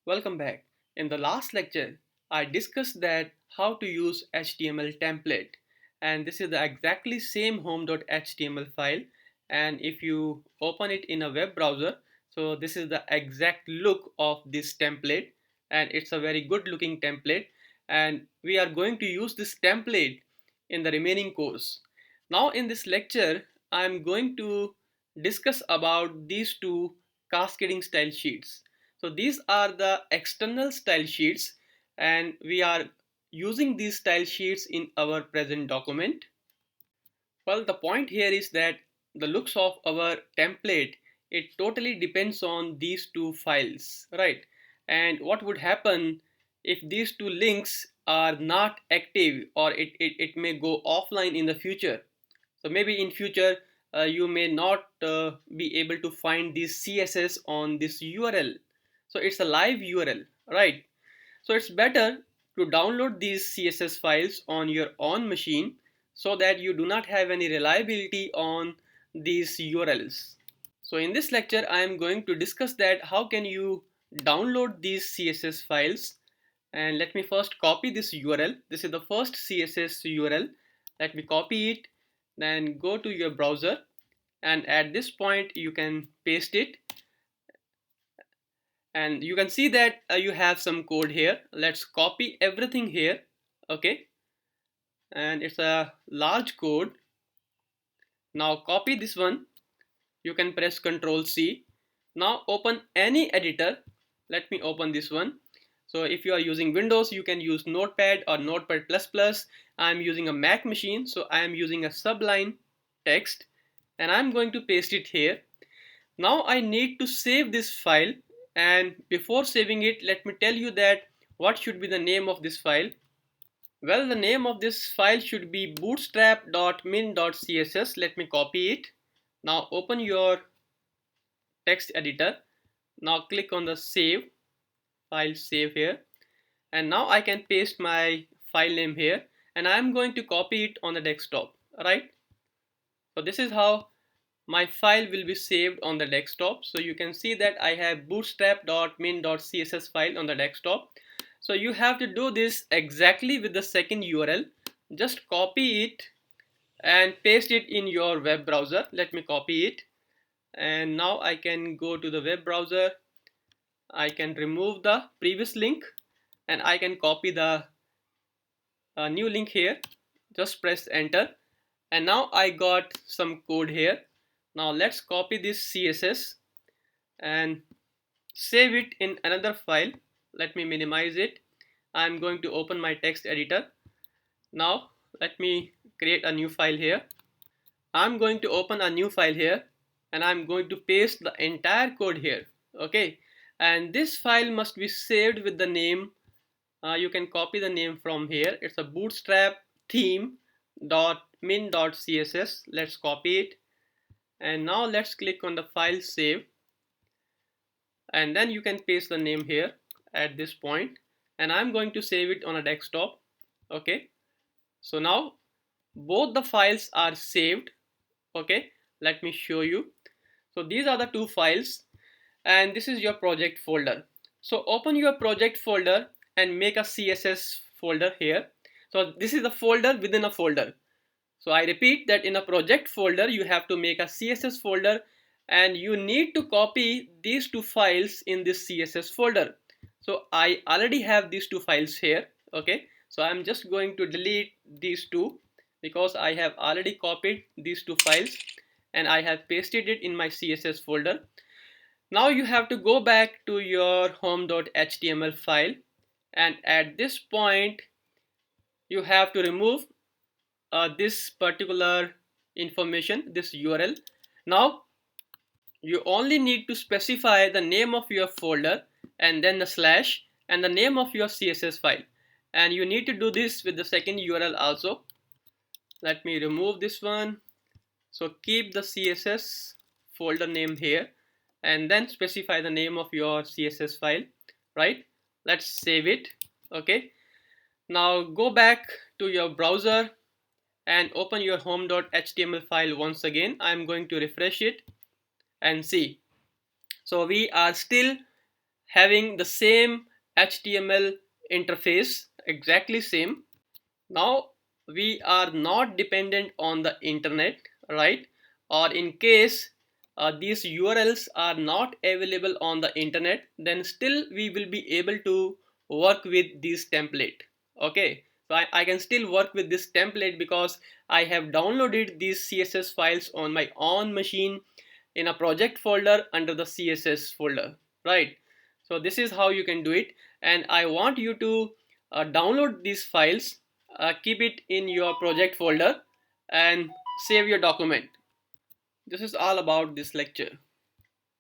Welcome back. In the last lecture, I discussed that how to use HTML template, and this is the exactly same home.html file. And if you open it in a web browser, so this is the exact look of this template, and it's a very good looking template. And we are going to use this template in the remaining course. Now, in this lecture, I am going to discuss about these two cascading style sheets. So these are the external style sheets, and we are using these style sheets in our present document. Well, the point here is that the looks of our template, it totally depends on these two files, right? And what would happen if these two links are not active, or it may go offline in the future. So maybe in future you may not be able to find this CSS on this URL. So it's a live URL, right? So it's better to download these CSS files on your own machine so that you do not have any reliability on these URLs. So in this lecture, I am going to discuss that how can you download these CSS files. And let me first copy this URL. This is the first CSS URL. Let me copy it, then go to your browser, and at this point you can paste it, and you can see that you have some code here. Let's copy everything here. Okay, and it's a large code. Now copy this one. You can press Ctrl C. Now open any editor. Let me open this one. So if you are using Windows, you can use Notepad or Notepad++. I'm using a Mac machine, so I am using a Sublime Text, and I'm going to paste it here. Now I need to save this file, and before saving it, let me tell you that what should be the name of this file. Well, the name of this file should be bootstrap.min.css. Let me copy it. Now open your text editor. Now click on the save file, save here, and now I can paste my file name here, and I'm going to copy it on the desktop, right? So this is how my file will be saved on the desktop. So you can see that I have bootstrap.min.css file on the desktop. So you have to do this exactly with the second URL. Just copy it and paste it in your web browser. Let me copy it, and now I can go to the web browser. I can remove the previous link, and I can copy the new link here. Just press enter, and now I got some code here. Now let's copy this CSS and save it in another file. Let me minimize it. I'm going to open my text editor. Now let me create a new file here. I'm going to open a new file here, and I'm going to paste the entire code here. Okay, and this file must be saved with the name. You can copy the name from here. It's a bootstrap theme.min.css. Let's copy it, and now let's click on the file save, and then you can paste the name here at this point, and I'm going to save it on a desktop. Okay, so now both the files are saved. Okay, let me show you. So these are the two files, and this is your project folder. So open your project folder and make a CSS folder here. So this is a folder within a folder. So I repeat that in a project folder you have to make a CSS folder, and you need to copy these two files in this CSS folder. So I already have these two files here. Okay, so I'm just going to delete these two because I have already copied these two files and I have pasted it in my CSS folder. Now you have to go back to your home.html file, and at this point you have to remove this particular information, this URL. Now you only need to specify the name of your folder and then the slash and the name of your CSS file, and you need to do this with the second URL also. Let me remove this one. So keep the CSS folder name here and then specify the name of your CSS file, right? Let's save it. Okay, now go back to your browser and open your home.html file once again. I'm going to refresh it and see. So we are still having the same HTML interface, exactly same. Now we are not dependent on the internet, right? Or in case these URLs are not available on the internet, then still we will be able to work with this template. Okay, so I can still work with this template because I have downloaded these CSS files on my own machine in a project folder under the CSS folder, right? So this is how you can do it, and I want you to download these files, keep it in your project folder, and save your document. This is all about this lecture.